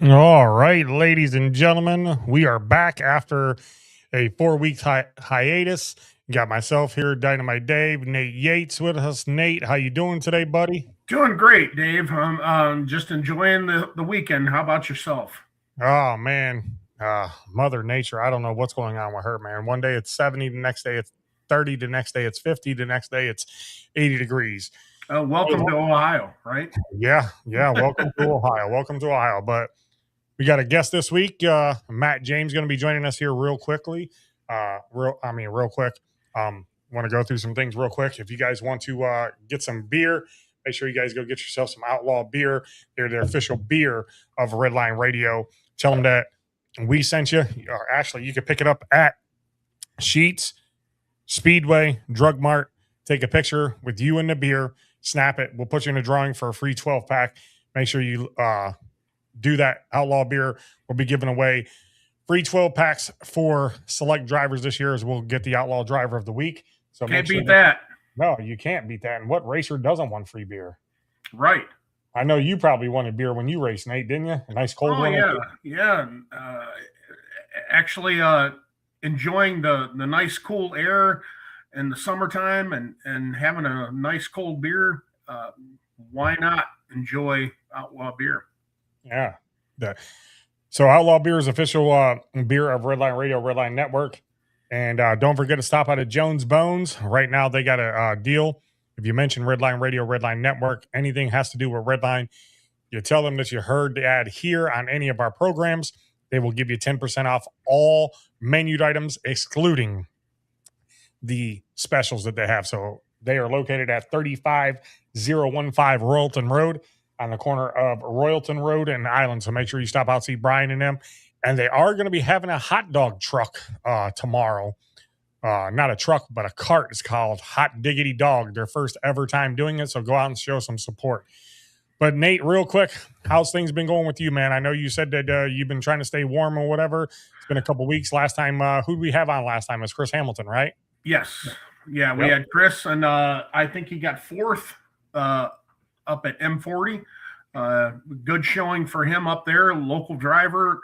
All right, ladies and gentlemen, we are back after a 4 week hiatus. Got myself here, Dynamite Dave, Nate Yates with us. Nate, how you doing today, buddy? Doing great, Dave. Just enjoying the weekend. How about yourself? Oh man, Mother Nature. I don't know what's going on with her, man. One day it's 70, the next day it's 30, the next day it's 50, the next day it's 80 degrees. Welcome to Ohio, right? Yeah. Welcome to Ohio. Welcome to Ohio. But we got a guest this week. Matt James going to be joining us here real quickly. Real quick. Want to go through some things real quick. If you guys want to get some beer, make sure you guys go get yourself some Outlaw beer. They're the official beer of Redline Radio. Tell them that we sent you. Or actually, you can pick it up at Sheets, Speedway, Drug Mart. Take a picture with you and the beer. Snap it. We'll put you in a drawing for a free 12-pack. Make sure you do that. Outlaw beer will be giving away free 12 packs for select drivers this year, as we'll get the Outlaw Driver of the Week. So can't beat that. No, you can't beat that. And what racer doesn't want free beer? Right. I know you probably wanted beer when you raced, Nate, didn't you? A nice cold one. Yeah. Actually, enjoying the nice cool air in the summertime and having a nice cold beer. Why not enjoy Outlaw beer? Yeah. So Outlaw Beer is official beer of Redline Radio, Redline Network. And don't forget to stop out at Jones Bones. Right now, they got a deal. If you mention Redline Radio, Redline Network, anything has to do with Redline, you tell them that you heard the ad here on any of our programs. They will give you 10% off all menued items, excluding the specials that they have. So they are located at 35015 Royalton Road, on the corner of Royalton Road and Island. So make sure you stop out, see Brian and them. And they are going to be having a hot dog truck tomorrow. Not a truck, but a cart. It's called Hot Diggity Dog. Their first ever time doing it. So go out and show some support. But Nate, real quick, how's things been going with you, man? I know you said that you've been trying to stay warm or whatever. It's been a couple weeks. Last time, who did we have on last time? It was Chris Hamilton, right? Yes. Yeah, we had Chris, and I think he got fourth up at M40. Good showing for him up there. Local driver,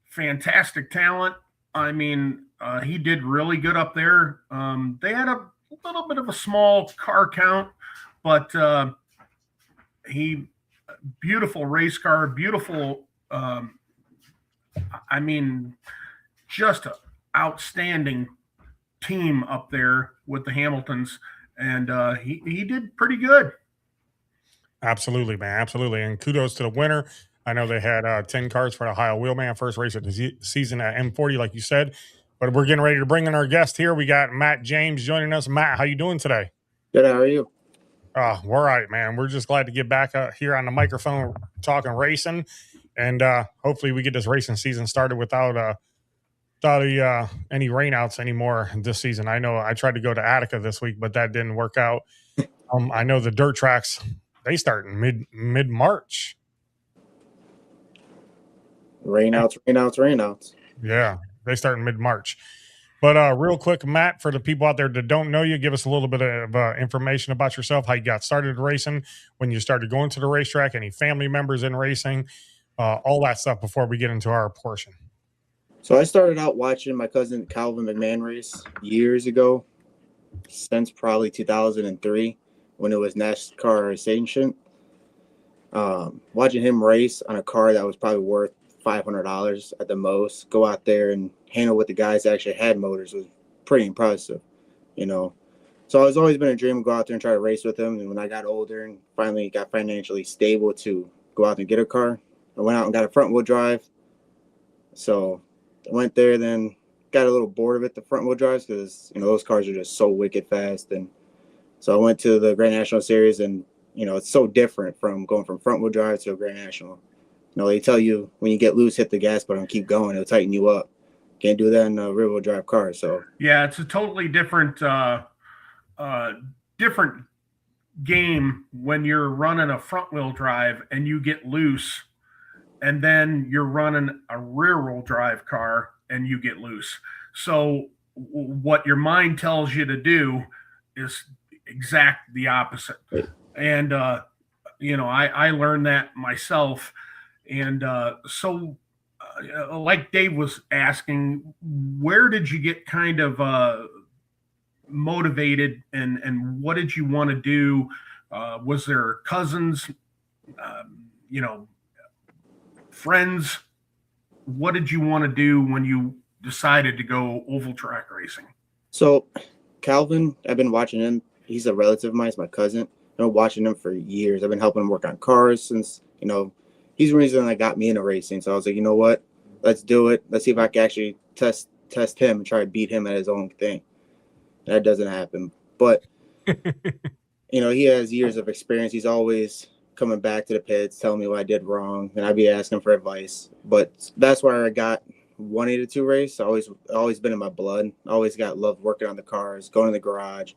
fantastic talent. I mean, he did really good up there. They had a little bit of a small car count, but beautiful race car, beautiful. I mean, just an outstanding team up there with the Hamiltons, and he did pretty good. Absolutely, man. Absolutely. And kudos to the winner. I know they had 10 cars for the Ohio Wheelman, first race of the season at M40, like you said. But we're getting ready to bring in our guest here. We got Matt James joining us. Matt, how you doing today? Good. How are you? We're all right, man. We're just glad to get back here on the microphone talking racing. And hopefully we get this racing season started without any rainouts anymore this season. I know I tried to go to Attica this week, but that didn't work out. I know the dirt tracks, they start in mid-March. Rainouts. Yeah, they start in mid-March. But real quick, Matt, for the people out there that don't know you, give us a little bit of information about yourself, how you got started racing, when you started going to the racetrack, any family members in racing, all that stuff before we get into our portion. So I started out watching my cousin Calvin McMahon race years ago, since probably 2003 when it was NASCAR sanctioned. Watching him race on a car that was probably worth $500 at the most, go out there and handle what the guys that actually had motors was pretty impressive, you know. So it's always been a dream to go out there and try to race with him. And when I got older and finally got financially stable to go out and get a car, I went out and got a front wheel drive. So I went there, then got a little bored of it, the front wheel drives, because, you know, those cars are just so wicked fast. And so I went to the Grand National Series, and, you know, it's so different from going from front wheel drive to a Grand National. You know, they tell you when you get loose, hit the gas button and keep going. It'll tighten you up. Can't do that in a rear wheel drive car. So yeah, it's a totally different different game when you're running a front wheel drive and you get loose, and then you're running a rear wheel drive car and you get loose. So what your mind tells you to do is exact the opposite. And you know, I learned that myself. And so, like Dave was asking, where did you get kind of motivated, and what did you want to do? Was there cousins, you know, friends? What did you want to do when you decided to go oval track racing? So Calvin, I've been watching him. He's a relative of mine. He's my cousin. I've been watching him for years. I've been helping him work on cars since, he's the reason that got me into racing. So I was like, you know what? Let's do it. Let's see if I can actually test him and try to beat him at his own thing. That doesn't happen. But, he has years of experience. He's always coming back to the pits, telling me what I did wrong, and I'd be asking for advice. But that's where I got 182 race. Always been in my blood. Always loved working on the cars, going to the garage,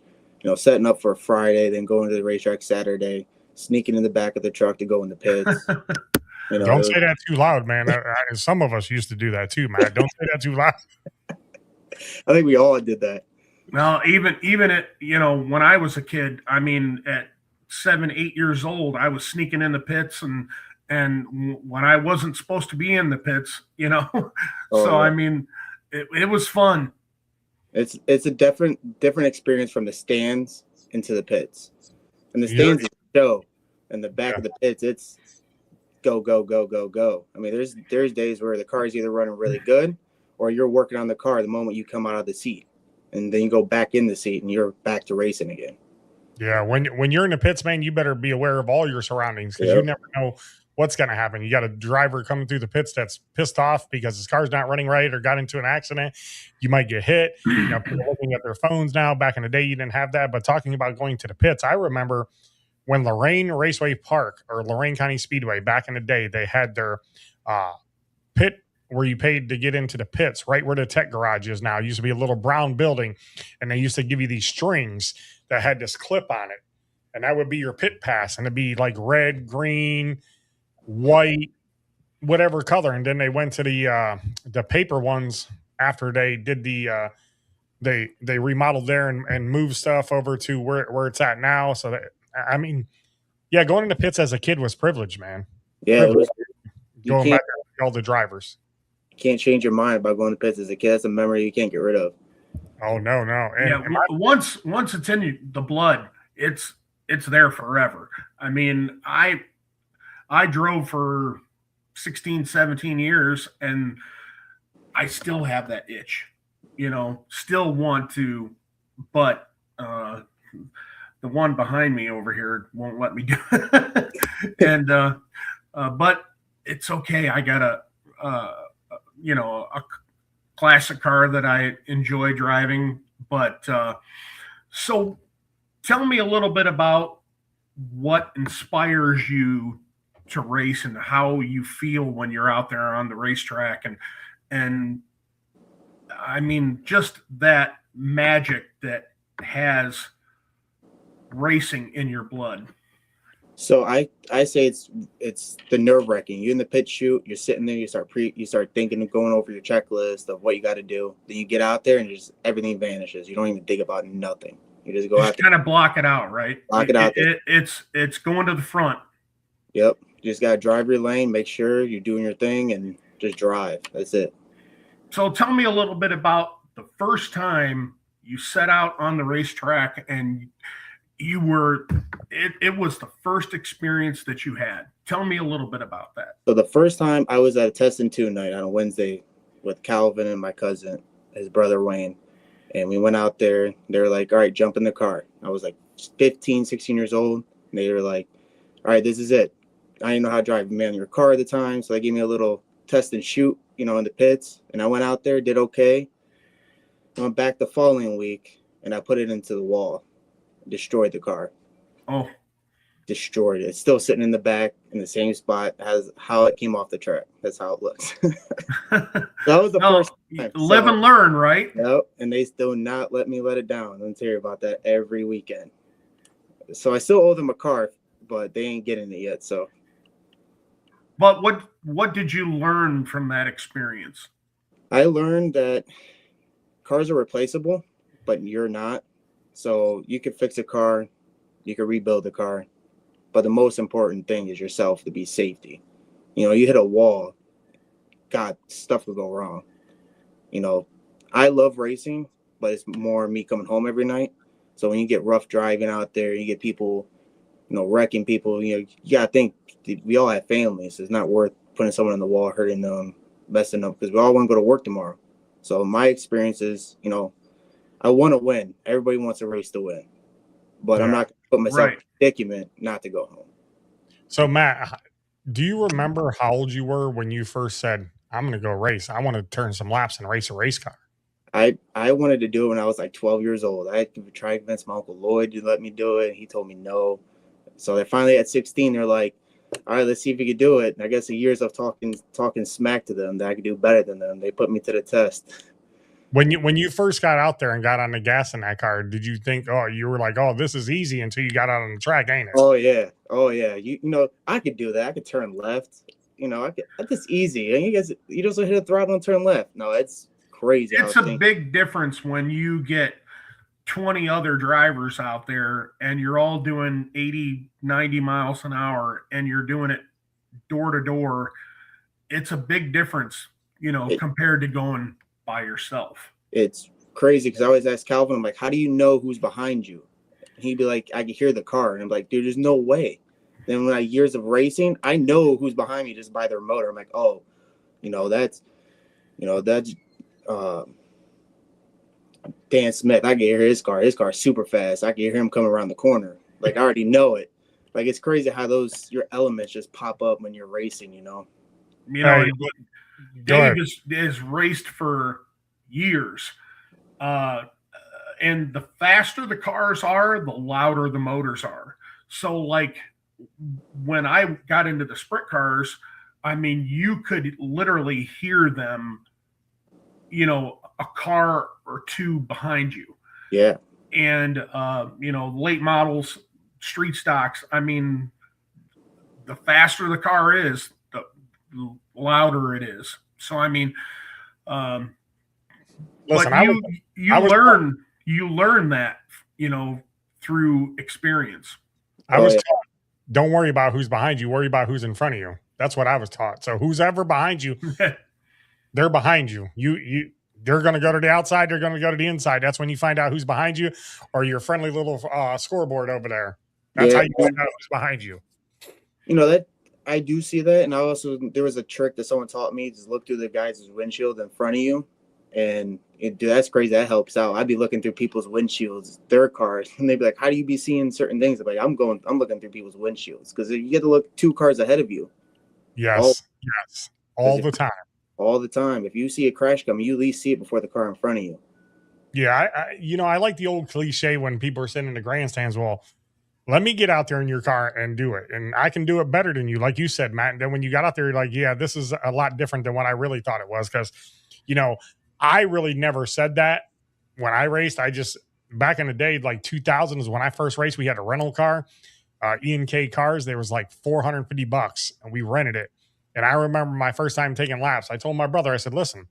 setting up for a Friday, then going to the racetrack Saturday, sneaking in the back of the truck to go in the pits. Don't say that too loud, man. Some of us used to do that too, man. Don't say that too loud. I think we all did that. Well, even at when I was a kid, I mean, at 7, 8 years old, I was sneaking in the pits and when I wasn't supposed to be in the pits, So I mean, it was fun. It's a different experience from the stands into the pits. And the stands is a show, and the back of the pits, it's go, go, go, go, go. I mean, there's days where the car is either running really good or you're working on the car the moment you come out of the seat. And then you go back in the seat and you're back to racing again. Yeah, when you're in the pits, man, you better be aware of all your surroundings because you never know what's going to happen. You got a driver coming through the pits that's pissed off because his car's not running right or got into an accident. You might get hit. People looking at their phones now. Back in the day, you didn't have that. But talking about going to the pits, I remember when Lorain Raceway Park or Lorain County Speedway back in the day, they had their pit where you paid to get into the pits, right where the tech garage is now. It used to be a little brown building, and they used to give you these strings that had this clip on it, and that would be your pit pass, and it'd be like red, green, white, whatever color. And then they went to the paper ones after they did the they remodeled there and moved stuff over to where it's at now. So that, I mean, yeah, going into pits as a kid was privilege, man. Yeah, privilege. Going back to all the drivers. You can't change your mind about going to pits as a kid. That's a memory you can't get rid of. Oh no. And once it's in the blood, it's there forever. I mean, I drove for 16, 17 years and I still have that itch, still want to, but the one behind me over here won't let me do it. And but it's okay. I got a classic car that I enjoy driving. But so tell me a little bit about what inspires you to race and how you feel when you're out there on the racetrack. And I mean, just that magic that has racing in your blood. So I say it's the nerve wracking. You're in the pit chute, you're sitting there, you start thinking of going over your checklist of what you got to do. Then you get out there and just everything vanishes. You don't even think about nothing. You just go out there. Kind of block it out, right? Block it out there. It's going to the front. Yep. You just gotta drive your lane, make sure you're doing your thing, and just drive. That's it. So tell me a little bit about the first time you set out on the racetrack and it was the first experience that you had. Tell me a little bit about that. So the first time I was at a test and tune night on a Wednesday with Calvin and my cousin, his brother Wayne. And we went out there. They were like, all right, jump in the car. I was like 15, 16 years old. And they were like, all right, this is it. I didn't know how to drive a manual car at the time. So they gave me a little test and shoot, in the pits. And I went out there, did okay. I went back the following week and I put it into the wall. Destroyed the car. Oh. Destroyed it. It's still sitting in the back in the same spot as how it came off the track. That's how it looks. That was the first time. Live and learn, right? Yep. And they still not let me let it down. I'm hear about that every weekend. So I still owe them a car, but they ain't getting it yet. So. But what did you learn from that experience? I learned that cars are replaceable, but you're not. So you could fix a car, you could rebuild the car, but the most important thing is yourself to be safety. You hit a wall, God, stuff could go wrong. I love racing, but it's more me coming home every night. So when you get rough driving out there, you get people, wrecking people, you got to think we all have families. It's not worth putting someone on the wall, hurting them, messing them, because we all want to go to work tomorrow. So my experience is, I want to win. Everybody wants a race to win, but I'm not going to put myself in a predicament not to go home. So Matt, do you remember how old you were when you first said, I'm going to go race? I want to turn some laps and race a race car. I wanted to do it when I was like 12 years old. I had to try to convince my Uncle Lloyd to let me do it. He told me no. So they finally at 16, they're like, all right, let's see if you could do it. And I guess the years of talking smack to them that I could do better than them, they put me to the test. When you first got out there and got on the gas in that car, did you think, you were like, oh, this is easy until you got out on the track, ain't it? Oh yeah. I could do that. I could turn left. That's easy. And you just hit a throttle and turn left. No, it's crazy. It's a big difference when you get 20 other drivers out there and you're all doing 80, 90 miles an hour and you're doing it door to door. It's a big difference, compared to going by yourself. It's crazy because I always ask Calvin, I'm like, how do you know who's behind you? And he'd be like, I can hear the car. And I'm like, dude, there's no way. Then when years of racing, I know who's behind me just by their motor. I'm like, oh, that's Dan Smith. I can hear his car. His car's super fast. I can hear him coming around the corner. Like, I already know it. Like, it's crazy how your elements just pop up when you're racing, Dave is raced for years. And the faster the cars are, the louder the motors are. So, like, when I got into the sprint cars, I mean, you could literally hear them, a car or two behind you. Yeah. And, late models, street stocks, I mean, the faster the car is, the louder it is. So, I mean, listen, but you learn that, through experience. I was taught, don't worry about who's behind you, worry about who's in front of you. That's what I was taught. So who's ever behind you, they're behind you. They're going to go to the outside. They're going to go to the inside. That's when you find out who's behind you, or your friendly little scoreboard over there. That's how you find out who's behind you. That I do see that. And there was a trick that someone taught me. Just look through the guy's windshield in front of you. And that's crazy. That helps out. I'd be looking through people's windshields, their cars, and they'd be like, how do you be seeing certain things? I'm like, I'm looking through people's windshields because you get to look 2 cars ahead of you. Yes. All the time. All the time. If you see a crash coming, you at least see it before the car in front of you. Yeah. I like the old cliche when people are sitting in the grandstands. Well, let me get out there in your car and do it. And I can do it better than you. Like you said, Matt. And then when you got out there, you're like, yeah, this is a lot different than what I really thought it was. Because, I really never said that when I raced. I just, back in the day, like 2000 is when I first raced. We had a rental car, E&K cars. There was like $450 and we rented it. And I remember my first time taking laps. I told my brother, I said, listen,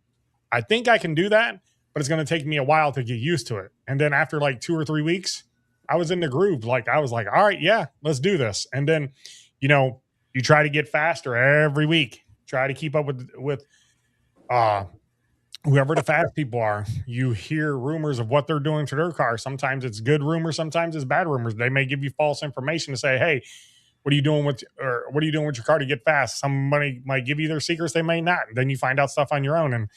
I think I can do that, but it's going to take me a while to get used to it. And then after like 2 or 3 weeks, I was in the groove. Like, I was like, all right, yeah, let's do this. And then, you try to get faster every week, try to keep up with whoever the fast people are. You hear rumors of what they're doing to their car. Sometimes it's good rumors. Sometimes it's bad rumors. They may give you false information to say, hey, what are you doing with your car to get fast? Somebody might give you their secrets. They may not. And then you find out stuff on your own. And,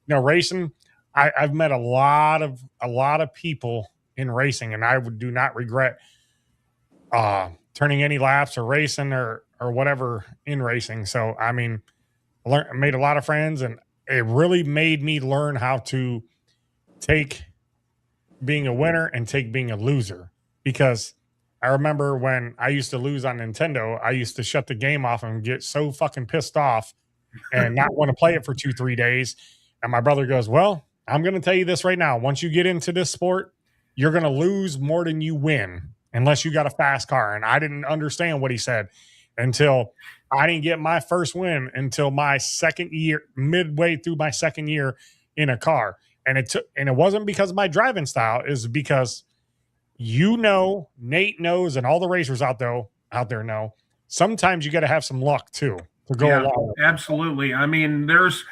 racing, I've met a lot of people in racing, and I do not regret turning any laps or racing or whatever in racing. So, I mean, I made a lot of friends, and it really made me learn how to take being a winner and take being a loser. Because I remember when I used to lose on Nintendo, I used to shut the game off and get so fucking pissed off and not want to play it for 2-3 days. And my brother goes, well, I'm going to tell you this right now. Once you get into this sport, you're going to lose more than you win unless you got a fast car. And I didn't understand what he said until I didn't get my first win until my second year, midway through my second year in a car. And it wasn't because of my driving style, is because Nate knows, and all the racers out there know, sometimes you got to have some luck too. to go along. Absolutely. I mean, there's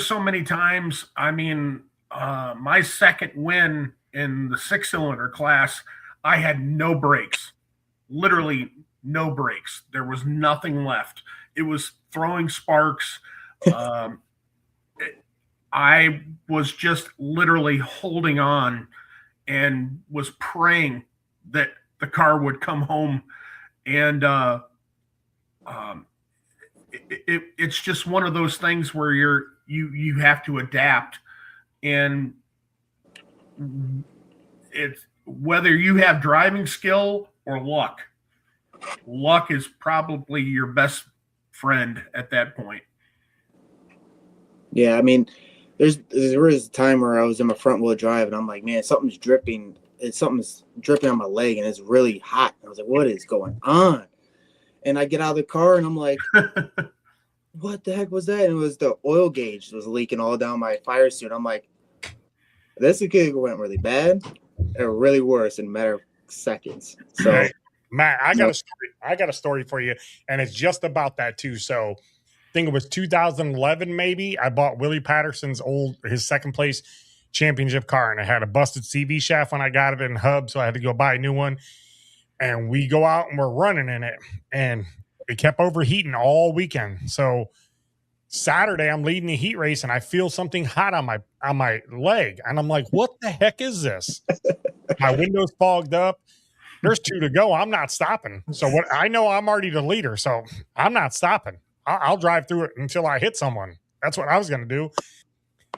so many times. I mean, my second win in the 6-cylinder class, I had no brakes, literally no brakes. There was nothing left. It was throwing sparks. I was just literally holding on and was praying that the car would come home. And it's just one of those things where you have to adapt, and it's whether you have driving skill or luck. Luck is probably your best friend at that point. Yeah, I mean, there was a time where I was in my front wheel drive and I'm like, man, something's dripping. Something's dripping on my leg and it's really hot. I was like, what is going on? And I get out of the car and I'm like, what the heck was that? And it was the oil gauge was leaking all down my fire suit. I'm like, this could went really bad or really worse in a matter of seconds. So, hey, Matt, I got a story for you, and it's just about that too. So, I think it was 2011, maybe. I bought Willie Patterson's his second place championship car, and it had a busted CV shaft when I got it in hub, so I had to go buy a new one. And we go out and we're running in it, and it kept overheating all weekend. So Saturday, I'm leading the heat race, and I feel something hot on my leg, and I'm like, "What the heck is this?" My window's fogged up. There's 2 to go. I'm not stopping. So what I know, I'm already the leader, so I'm not stopping. I'll drive through it until I hit someone. That's what I was going to do.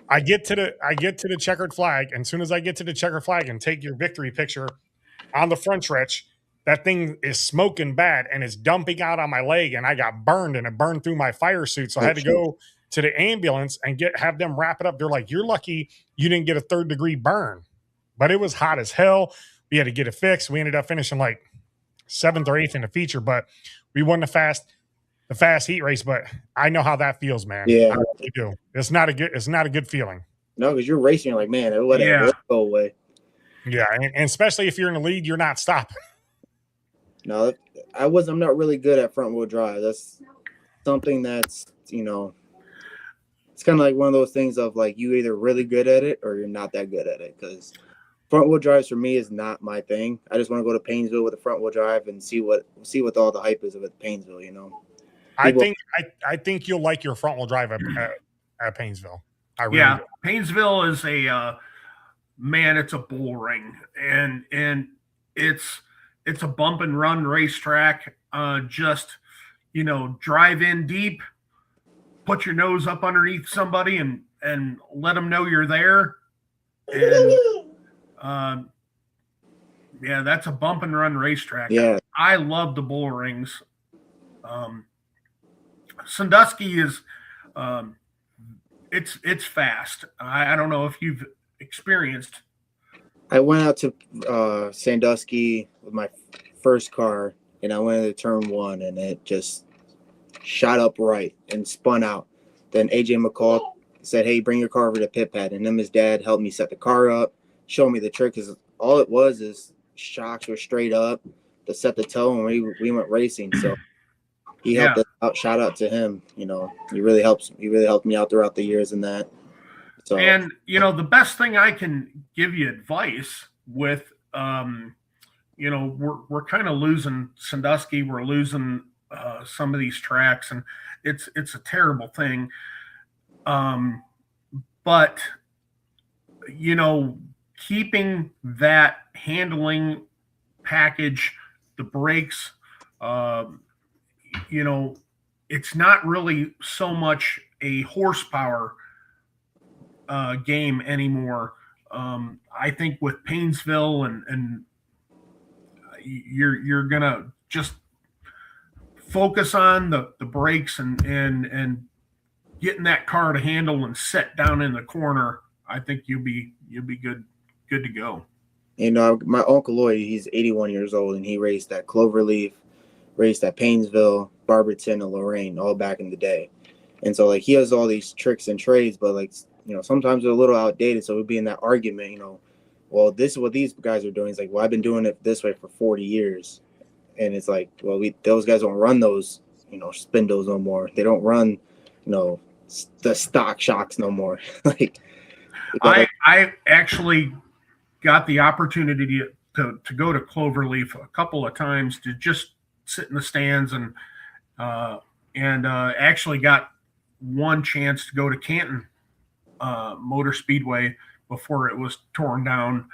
I get to the checkered flag, and as soon as I get to the checkered flag and take your victory picture on the front stretch, that thing is smoking bad and it's dumping out on my leg, and I got burned, and it burned through my fire suit. So I had to go to the ambulance and have them wrap it up. They're like, "You're lucky you didn't get a 3rd-degree burn," but it was hot as hell. We had to get it fixed. We ended up finishing like 7th or 8th in the feature, but we won the fast heat race. But I know how that feels, man. Yeah, I really do. It's not a good feeling. No, because you're racing, you're like, man, whatever, let's go away. Yeah, and especially if you're in the lead, you're not stopping. No, I'm not really good at front wheel drive. That's something that's, it's kind of like one of those things of like, you either really good at it or you're not that good at it. Because front wheel drives for me is not my thing. I just want to go to Paynesville with a front wheel drive and see what all the hype is of it, Paynesville. I think you'll like your front wheel drive at Paynesville. I really do. Paynesville is it's a bull ring, and it's a bump and run racetrack. Just drive in deep, put your nose up underneath somebody, and let them know you're there. And that's a bump and run racetrack. Yeah, I love the bull rings. Sandusky is it's fast. I don't know if you've experienced. I went out to Sandusky with my first car, and I went into turn 1, and it just shot up right and spun out. Then AJ McCall said, "Hey, bring your car over to pit pad," and then his dad helped me set the car up, show me the trick. Because all it was is shocks were straight up to set the toe, and we went racing. So he helped us out. Shout out to him. He really helped me out throughout the years in that. So, and the best thing I can give you advice with, we're kind of losing Sandusky. We're losing some of these tracks, and it's a terrible thing. But keeping that handling package, the brakes, it's not really so much a horsepower game anymore. I think with Paynesville and you're gonna just focus on the brakes and getting that car to handle and set down in the corner. I think you'll be good to go. My Uncle Lloyd, he's 81 years old, and he raced at Cloverleaf, raced at Paynesville, Barberton, and Lorraine all back in the day. And so like he has all these tricks and trades, but like sometimes they're a little outdated. So we'd be in that argument, well, this is what these guys are doing. It's like, well, I've been doing it this way for 40 years. And it's like, well, those guys don't run those spindles no more. They don't run, the stock shocks no more. Like I actually got the opportunity to go to Cloverleaf a couple of times to just sit in the stands and actually got one chance to go to Canton Motor Speedway before it was torn down.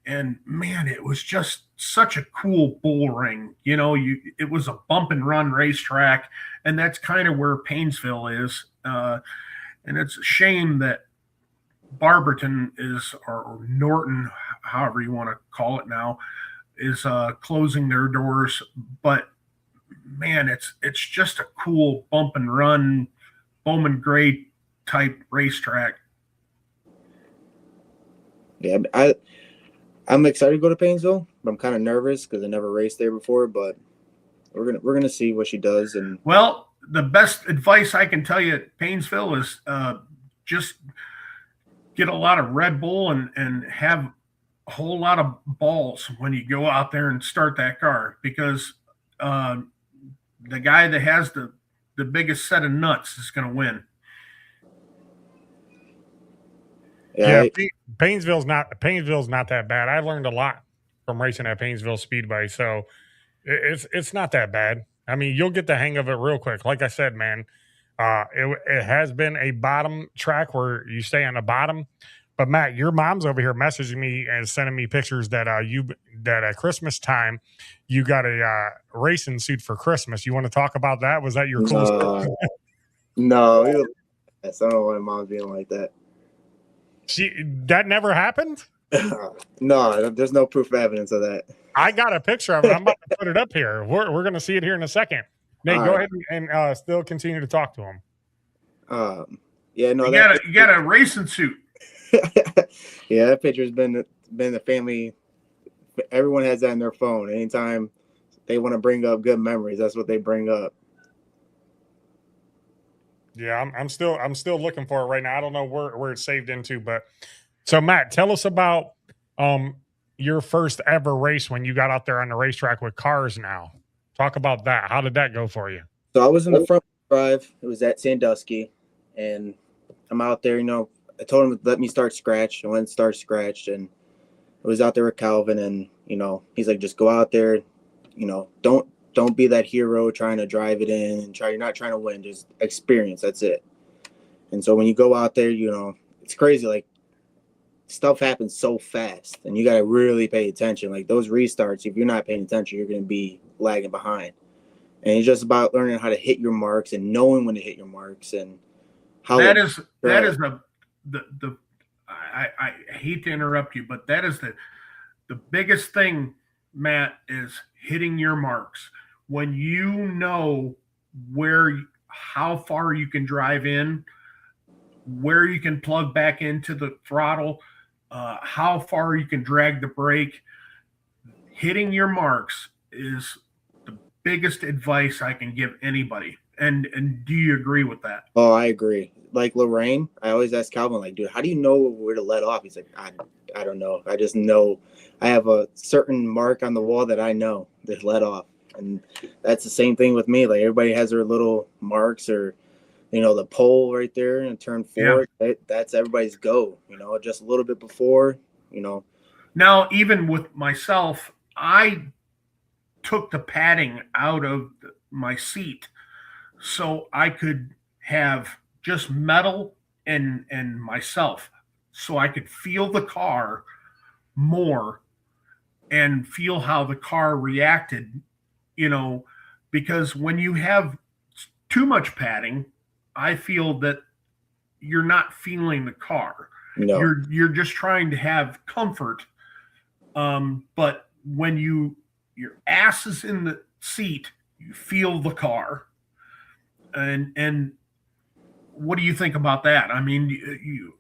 And man, it was just such a cool bull ring. It was a bump and run racetrack, and that's kind of where Painesville is. And it's a shame that Barberton or Norton, however you want to call it now, is closing their doors. But man, it's just a cool bump and run, Bowman Gray type racetrack. Yeah, I'm excited to go to Painesville, but I'm kind of nervous because I never raced there before. But we're gonna see what she does. And well, the best advice I can tell you at Painesville is just get a lot of Red Bull and have a whole lot of balls when you go out there and start that car, because the guy that has the biggest set of nuts is going to win. Yeah, Painesville's not that bad. I learned a lot from racing at Painesville Speedway, so it's not that bad. I mean, you'll get the hang of it real quick. Like I said, man, it has been a bottom track where you stay on the bottom. But Matt, your mom's over here messaging me and sending me pictures that at Christmas time you got a racing suit for Christmas. You want to talk about that? Was that your coolest? No, I don't know why mom's being like that. That never happened? No, there's no proof of evidence of that. I got a picture of it. I'm about to put it up here. We're going to see it here in a second. Nate, go ahead and still continue to talk to him. Yeah, no, you got a racing suit. Yeah, that picture's been the family. Everyone has that in their phone. Anytime they want to bring up good memories, that's what they bring up. Yeah, I'm still looking for it right now. I don't know where it's saved into, but so Matt, tell us about your first ever race when you got out there on the racetrack with cars. Now, talk about that. How did that go for you? So I was in the front drive. It was at Sandusky, and I'm out there. I told him to let me start scratch. I went and start scratched, and I was out there with Calvin, and he's like, just go out there. Don't be that hero trying to drive it in and you're not trying to win, just experience. That's it. And so when you go out there, it's crazy. Like, stuff happens so fast and you got to really pay attention. Like those restarts, if you're not paying attention, you're going to be lagging behind. And it's just about learning how to hit your marks and knowing when to hit your marks and how that is I hate to interrupt you, but that is the biggest thing, Matt, is hitting your marks. When you know how far you can drive in, where you can plug back into the throttle, how far you can drag the brake, hitting your marks is the biggest advice I can give anybody. And do you agree with that? Oh, I agree. Like Lorraine, I always ask Calvin, like, dude, how do you know where to let off? He's like, I don't know. I just know I have a certain mark on the wall that I know to let off. And that's the same thing with me. Like everybody has their little marks or, the pole right there in turn 4. Yeah. That's everybody's go, just a little bit before, Now, even with myself, I took the padding out of my seat so I could have just metal and myself, so I could feel the car more and feel how the car reacted, because when you have too much padding, I feel that you're not feeling the car. No. You're just trying to have comfort. But when your ass is in the seat, you feel the car. And what do you think about that? I mean,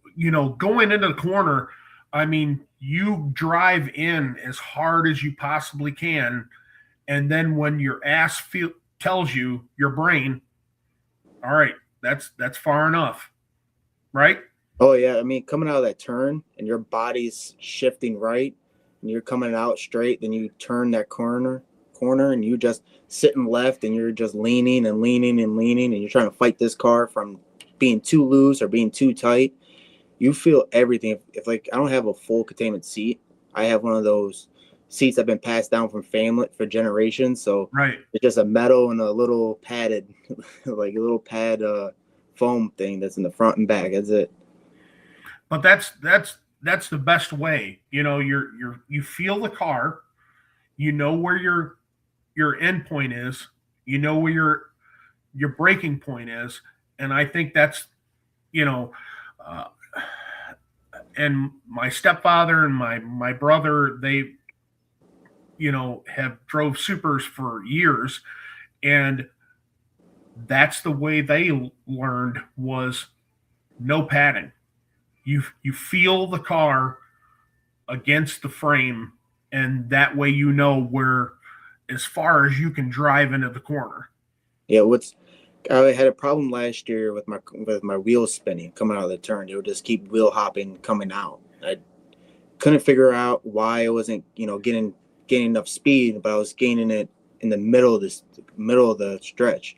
going into the corner, I mean, you drive in as hard as you possibly can. And then when your ass tells you, your brain, all right, that's far enough, right? Oh, yeah. I mean, coming out of that turn and your body's shifting right and you're coming out straight, then you turn that corner corner and you just sitting left and you're just leaning and leaning and leaning and you're trying to fight this car from being too loose or being too tight, you feel everything. If like I don't have a full containment seat, I have one of those seats that have been passed down from family for generations. So it's just a metal and a little padded, like a little pad foam thing that's in the front and back. That's it. But that's the best way. You know, you feel the car, you know where your end point is, you know where your breaking point is, and I think that's, you know, and my stepfather and my brother, they, you know, have drove supers for years, and that's the way they learned was no padding. You feel the car against the frame, and that way you know where as far as you can drive into the corner. Yeah, I had a problem last year with my wheels spinning coming out of the turn. It would just keep wheel hopping coming out. I couldn't figure out why I wasn't, you know, gaining enough speed, but I was gaining it in the middle of the stretch.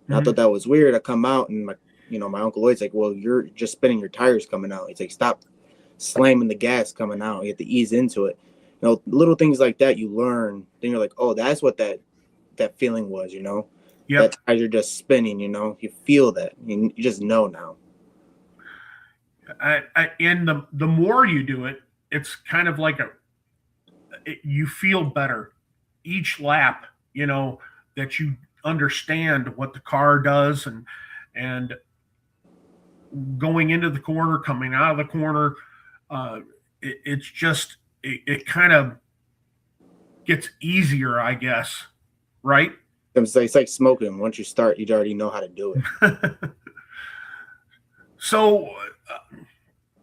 And I thought that was weird. I come out and my Uncle Lloyd's like, well, you're just spinning your tires coming out. He's like, stop slamming the gas coming out. You have to ease into it. You know, little things like that you learn. Then you're like, oh, that's what that feeling was, you know? That tires are just spinning, you know? You feel that. You just know now. And the more you do it, it's kind of like you feel better each lap, you know, that you understand what the car does and going into the corner, coming out of the corner, it's just it kind of gets easier, I guess, right? It's like smoking. Once you start, you already know how to do it. So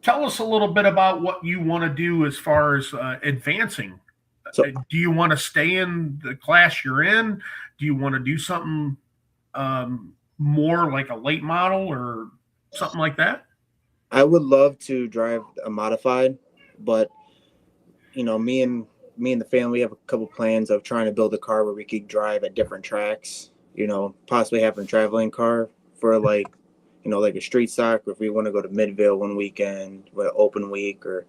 tell us a little bit about what you want to do as far as advancing. So, do you want to stay in the class you're in? Do you want to do something more like a late model or something like that? I would love to drive a modified, but you know, me and the family have a couple plans of trying to build a car where we could drive at different tracks. You know, possibly having a traveling car for like, you know, like a street stock, or if we want to go to Midvale one weekend with an open week, or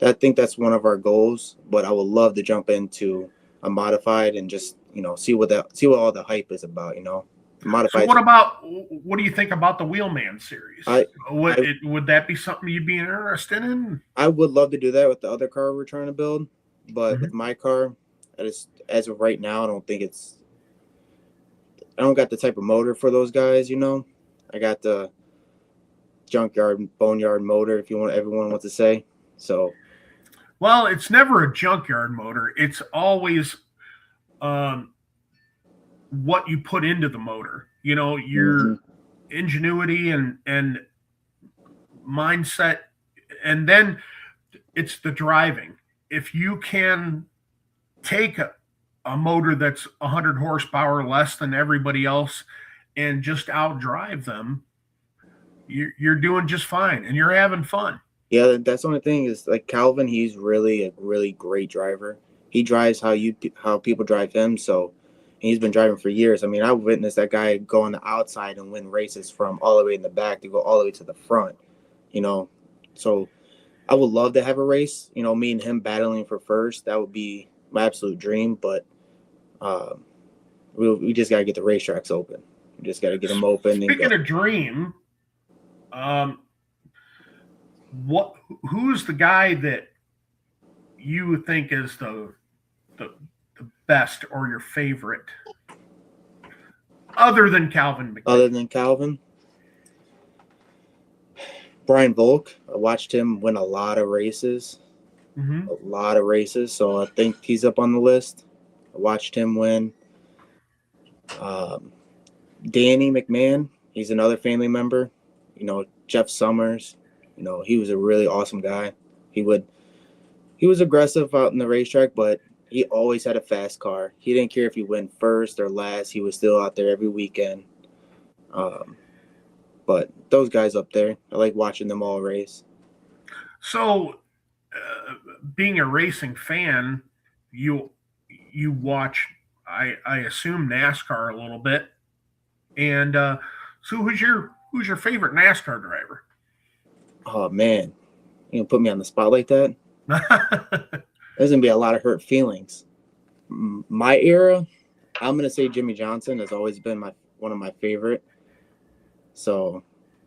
I think that's one of our goals. But I would love to jump into a modified and just, you know, see what all the hype is about. You know, modified. So what do you think about the Wheelman series? Would that be something you'd be interested in? I would love to do that with the other car we're trying to build, but with my car, as of right now, I don't got the type of motor for those guys. You know, I got the junkyard boneyard motor, if everyone wants to say. So, well, it's never a junkyard motor. It's always what you put into the motor. You know, your ingenuity and mindset, and then it's the driving. If you can take a motor that's 100 horsepower less than everybody else and just outdrive them, you're doing just fine and you're having fun. Yeah, that's the only thing is like Calvin, he's really a really great driver. He drives how people drive him. So he's been driving for years. I mean, I witnessed that guy go on the outside and win races from all the way in the back to go all the way to the front, you know. So I would love to have a race, you know, me and him battling for first. That would be my absolute dream. But we just got to get the racetracks open. We just got to get them open. Speaking of dream, who's the guy that you think is the best or your favorite other than Calvin McDade? Other than Calvin, Brian Volk. I watched him win a lot of races. So I think he's up on the list. I watched him win. Danny McMahon, he's another family member. You know, Jeff Summers, you know, he was a really awesome guy. He was aggressive out in the racetrack, but he always had a fast car. He didn't care if he went first or last. He was still out there every weekend. But those guys up there, I like watching them all race. So, being a racing fan, you watch I assume NASCAR a little bit. And so who's your favorite NASCAR driver? Oh man, you gonna put me on the spot like that? There's gonna be a lot of hurt feelings. My era, I'm gonna say Jimmy Johnson has always been one of my favorite. So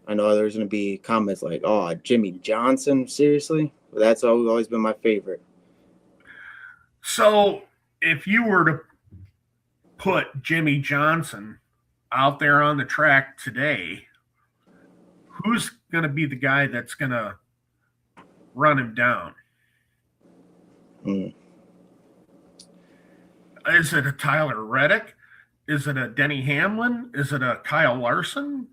I know there's gonna be comments like, "Oh, Jimmy Johnson, seriously?" But that's always been my favorite. So if you were to put Jimmy Johnson out there on the track today, who's going to be the guy that's going to run him down? Is it a Tyler Reddick? Is it a Denny Hamlin? Is it a Kyle Larson?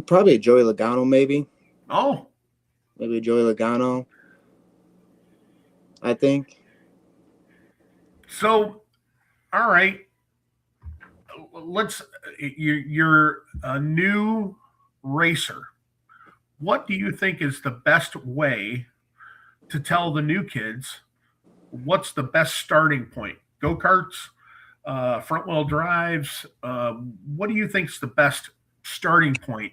Probably a Joey Logano, maybe. Oh, maybe a Joey Logano, I think. So, all right. You're a new racer. What do you think is the best way to tell the new kids what's the best starting point? Go-karts, front-wheel drives. What do you think is the best starting point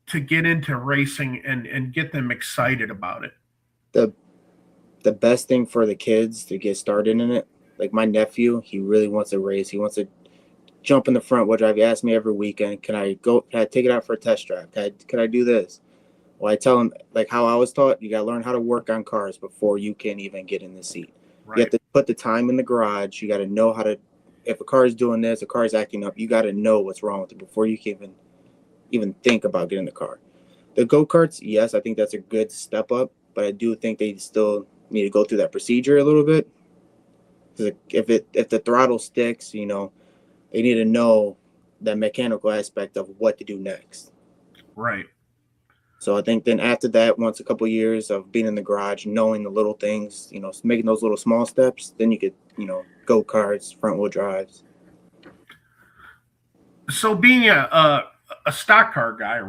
to get into racing and get them excited about it? The best thing for the kids to get started in it, like my nephew, he really wants to race. He wants to jump in the front-wheel drive. He asks me every weekend, can I take it out for a test drive? Can I do this? Well, I tell him, like how I was taught, you got to learn how to work on cars before you can even get in the seat. Right. You have to put the time in the garage. You got to know how to, if a car is doing this, a car is acting up, you got to know what's wrong with it before you can even think about getting in the car. The go-karts, yes, I think that's a good step up, but I do think they still need to go through that procedure a little bit. Because if the throttle sticks, they need to know that mechanical aspect of what to do next. Right. So I think then after that, once a couple of years of being in the garage, knowing the little things, making those little small steps, then you could, go-karts, front-wheel drives. So being a stock car guy,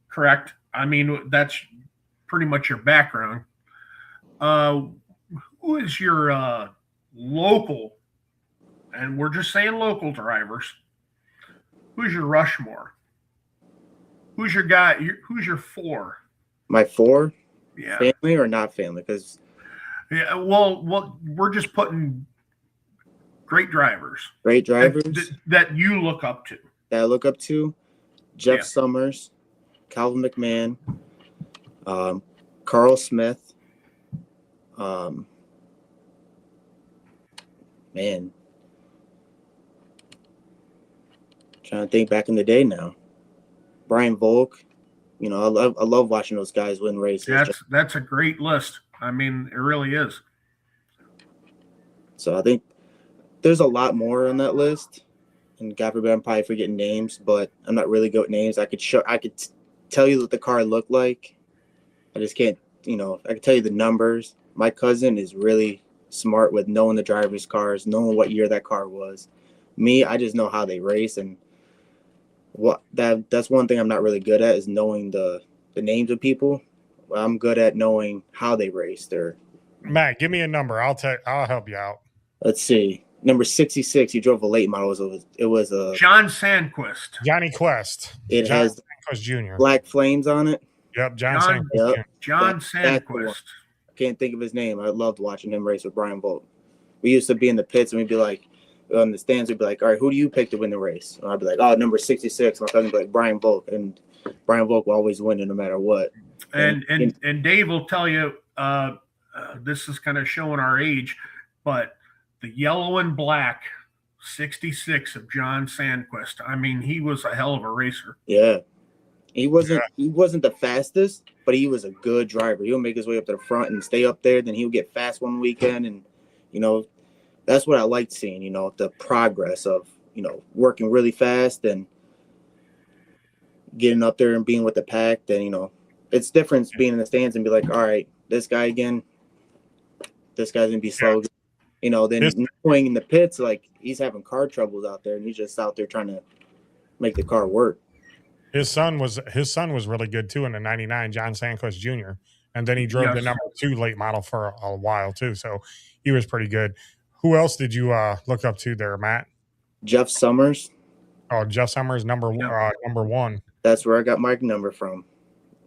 correct? I mean, that's pretty much your background. Who is your local, and we're just saying local drivers, who's your Rushmore? Who's your guy? Who's your four? My four? Yeah. Family or not family? Because well, we're just putting great drivers. Great drivers that you look up to. That I look up to. Jeff Summers, Calvin McMahon, Carl Smith. Man, trying to think back in the day now. Brian Volk, I love watching those guys win races. That's a great list. I mean, it really is. So I think there's a lot more on that list, and God forbid I'm probably forgetting names, but I'm not really good at names. I could tell you what the car looked like. I just can't, I can tell you the numbers. My cousin is really smart with knowing the driver's cars, knowing what year that car was. Me, I just know how they race, and that's one thing I'm not really good at is knowing the names of people. I'm good at knowing how they raced. Matt, give me a number. I'll help you out. Let's see. Number 66. He drove a late model. It was a John Sandquist. Johnny Quest. It John has Sandquist Jr. black flames on it. Yep, John Sandquist. Yep. John Sandquist. I can't think of his name. I loved watching him race with Brian Volk. We used to be in the pits and we'd be like, on the stands, we'd be like, all right, who do you pick to win the race? And I'd be like, oh, number 66. My cousin would be like, Brian Volk. And Brian Volk will always win no matter what. And Dave will tell you, this is kind of showing our age, but the yellow and black 66 of John Sandquist. I mean, he was a hell of a racer. Yeah. He wasn't the fastest, but he was a good driver. He'll make his way up to the front and stay up there. Then he'll get fast one weekend. And, that's what I liked seeing, the progress of, working really fast and getting up there and being with the pack. Then, it's different being in the stands and be like, all right, this guy again, this guy's going to be slow. Then knowing in the pits, like he's having car troubles out there and he's just out there trying to make the car work. His son was really good too in the 99 John Sandquist Jr. And then he drove the number 2 late model for a while too. So he was pretty good. Who else did you look up to there, Matt? Jeff Summers. Oh, Jeff Summers, number one. That's where I got my number from.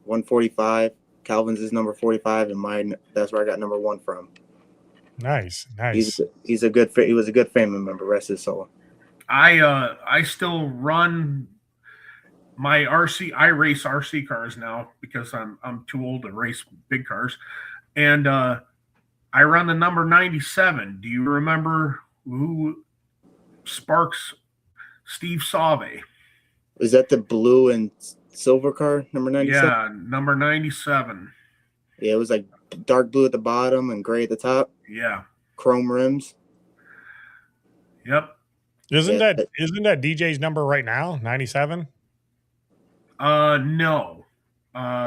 145. Calvin's is number 45, and mine. That's where I got number 1 from. Nice. He was a good family member. Rest his soul. I still run my RC. I race RC cars now because I'm too old to race big cars, and I run the number 97. Do you remember who sparks Steve Sauve? Is that the blue and silver car, number 97? Yeah, number 97. Yeah, it was like dark blue at the bottom and gray at the top. Yeah. Chrome rims. Yep. Isn't that DJ's number right now, 97? No.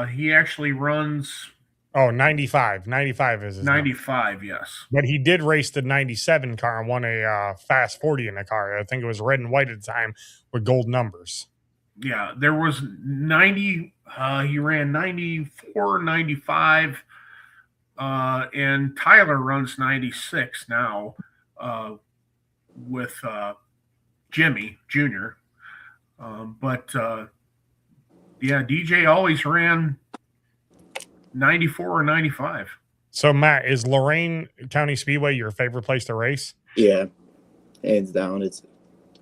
He actually runs. Oh, 95. 95 is his 95, number. Yes. But he did race the 97 car and won a Fast 40 in the car. I think it was red and white at the time with gold numbers. Yeah, there was 90. He ran 94, 95. And Tyler runs 96 now with Jimmy Jr. But DJ always ran 94 or 95. So, Matt, is Lorain County Speedway your favorite place to race? Yeah, hands down. It's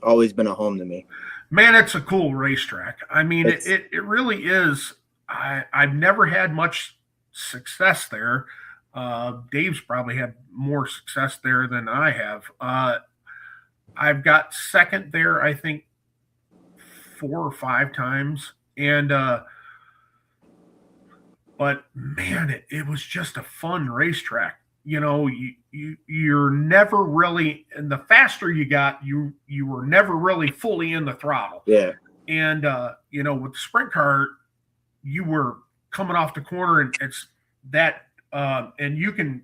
always been a home to me. Man, it's a cool racetrack. I mean, it really is. I've never had much success there. Dave's probably had more success there than I have. I've got second there, I think, 4 or 5 times. And but man, it was just a fun racetrack. You know, you're never really, and the faster you got, you were never really fully in the throttle. Yeah. And with the sprint car, you were coming off the corner, and it's that, and you can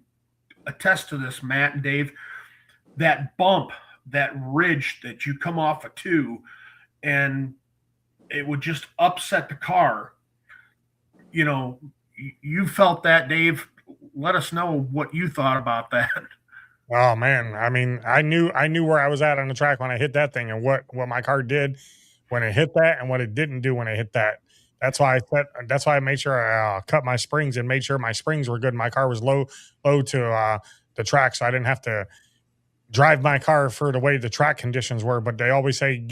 attest to this, Matt and Dave, that bump, that ridge that you come off of 2, and it would just upset the car. You know, you felt that, Dave. Let us know what you thought about that. Oh man, I mean, I knew where I was at on the track when I hit that thing, and what my car did when it hit that, and what it didn't do when it hit that. That's why I made sure I cut my springs and made sure my springs were good. My car was low to the track, so I didn't have to drive my car for the way the track conditions were. But they always say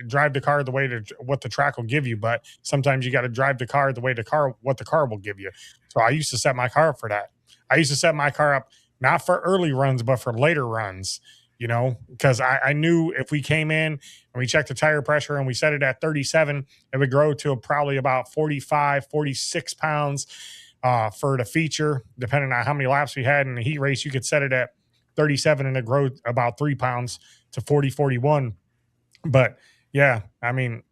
drive the car the way what the track will give you. But sometimes you got to drive the car the way what the car will give you. So I used to set my car up for that. I used to set my car up not for early runs, but for later runs, because I knew if we came in and we checked the tire pressure and we set it at 37, it would grow to probably about 45, 46 pounds for the feature, depending on how many laps we had. In the heat race, you could set it at 37 and it grow about 3 pounds to 40, 41. But yeah, I mean,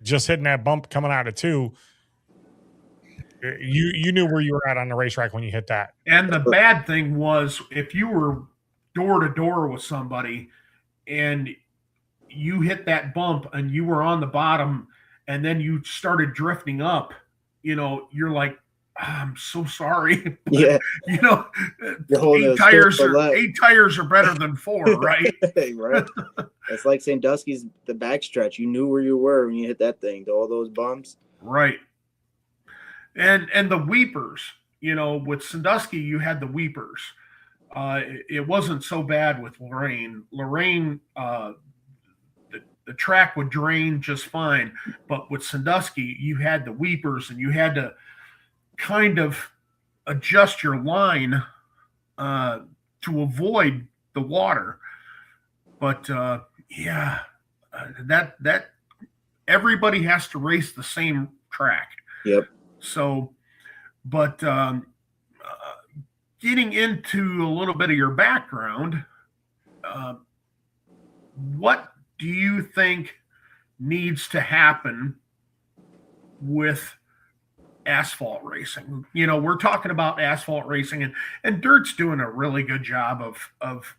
just hitting that bump coming out of 2, you knew where you were at on the racetrack when you hit that. And the bad thing was, if you were door to door with somebody and you hit that bump and you were on the bottom and then you started drifting up, you're like, I'm so sorry. But, yeah. 8 tires are better than 4, right? Right. It's like Sandusky's the backstretch. You knew where you were when you hit that thing, all those bumps. Right. And the weepers, with Sandusky, you had the weepers. It wasn't so bad with Lorain. Lorain, the track would drain just fine. But with Sandusky, you had the weepers, and you had to kind of adjust your line to avoid the water. But that everybody has to race the same track. Yep. So, but getting into a little bit of your background, what do you think needs to happen with asphalt racing? We're talking about asphalt racing, and Dirt's doing a really good job of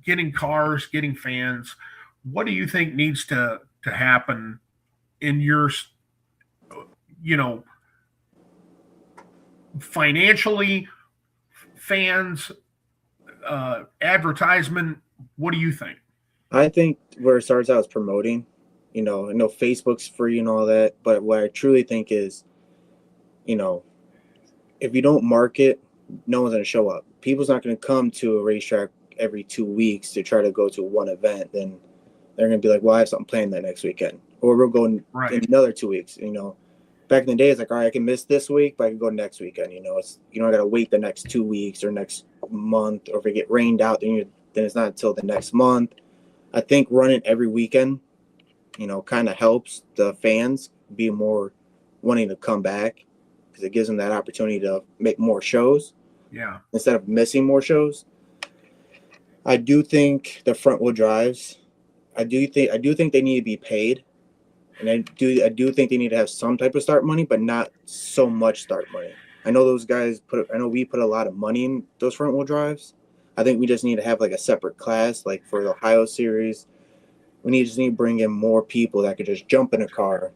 getting cars, getting fans. What do you think needs to happen in your, financially, fans, advertisement? What do you think? I think where it starts out is promoting. I know Facebook's free and all that, but what I truly think is, if you don't market, no one's going to show up. People's not going to come to a racetrack every 2 weeks to try to go to one event. Then they're going to be like, well, I have something planned that next weekend. Or we're going in another 2 weeks. Back in the day, it's like, all right, I can miss this week, but I can go next weekend. It's I got to wait the next 2 weeks or next month. Or if it get rained out, then it's not until the next month. I think running every weekend, kind of helps the fans be more wanting to come back because it gives them that opportunity to make more shows. Yeah. Instead of missing more shows. I do think the front wheel drives, I do think they need to be paid. And I do think they need to have some type of start money, but not so much start money. I know those guys we put a lot of money in those front wheel drives. I think we just need to have like a separate class, like for the Ohio series. We just need to bring in more people that could just jump in a car.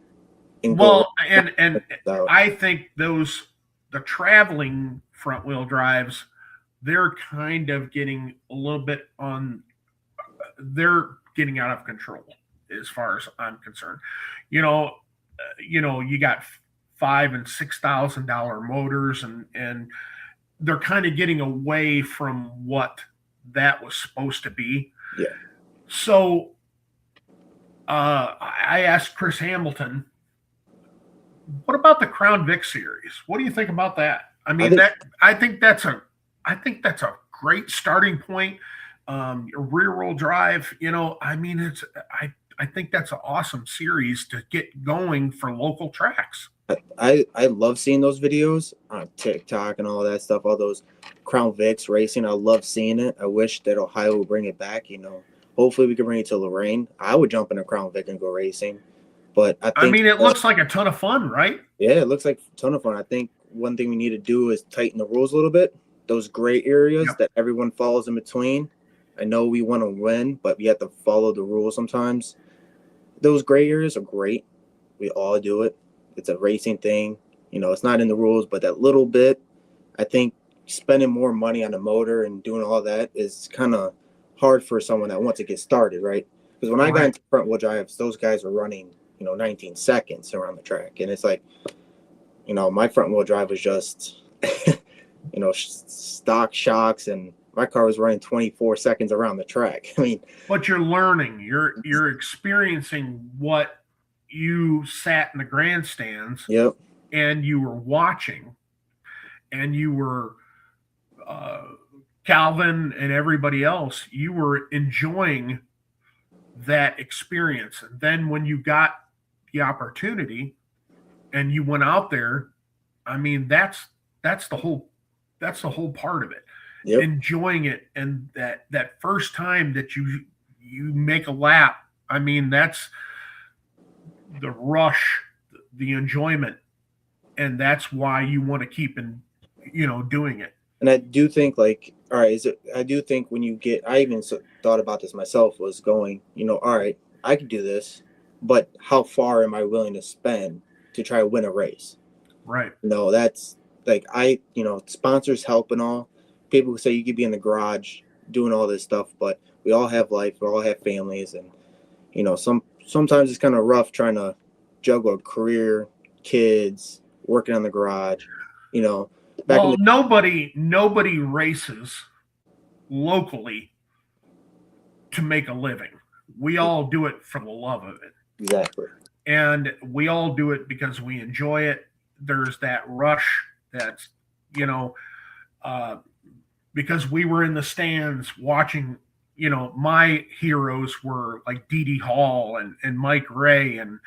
And I think the traveling front wheel drives, they're kind of getting a little bit they're getting out of control as far as I'm concerned. You got $5,000 and $6,000 motors, and they're kind of getting away from what that was supposed to be. Yeah. So I asked Chris Hamilton, what about the Crown Vic series? What do you think about that? I mean, I think that's a great starting point. Rear wheel drive, I think that's an awesome series to get going for local tracks. I love seeing those videos on TikTok and all that stuff, all those Crown Vics racing. I love seeing it. I wish that Ohio would bring it back. Hopefully we can bring it to Lorraine. I would jump in a Crown Vic and go racing. But it looks like a ton of fun, right? Yeah, it looks like a ton of fun. I think one thing we need to do is tighten the rules a little bit. Those gray areas that everyone falls in between. I know we want to win, but we have to follow the rules sometimes. Those gray areas are great. We all do it. It's a racing thing. It's not in the rules, but that little bit, I think spending more money on the motor and doing all that is kind of hard for someone that wants to get started, right? Because when I got into front wheel drives, those guys were running, 19 seconds around the track. And it's like, my front wheel drive was just, stock shocks, and my car was running 24 seconds around the track. But you're learning, you're experiencing what you sat in the grandstands. Yep. And you were watching, and you were Calvin and everybody else, you were enjoying that experience. And then when you got the opportunity and you went out there, that's the whole part of it. Yep. Enjoying it, and that first time that you make a lap, that's the rush, the enjoyment, and that's why you want to keep doing it. And I do think I do think when you I even thought about this myself, was going, all right, I could do this, but how far am I willing to spend to try to win a race? Right. That's like, sponsors help and all. People say you could be in the garage doing all this stuff, but we all have life, we all have families, and sometimes it's kind of rough trying to juggle a career, kids, working on the garage. Nobody races locally to make a living. We all do it for the love of it. Exactly. And we all do it because we enjoy it. There's that rush that's, because we were in the stands watching, my heroes were like Dee Hall and Mike Ray and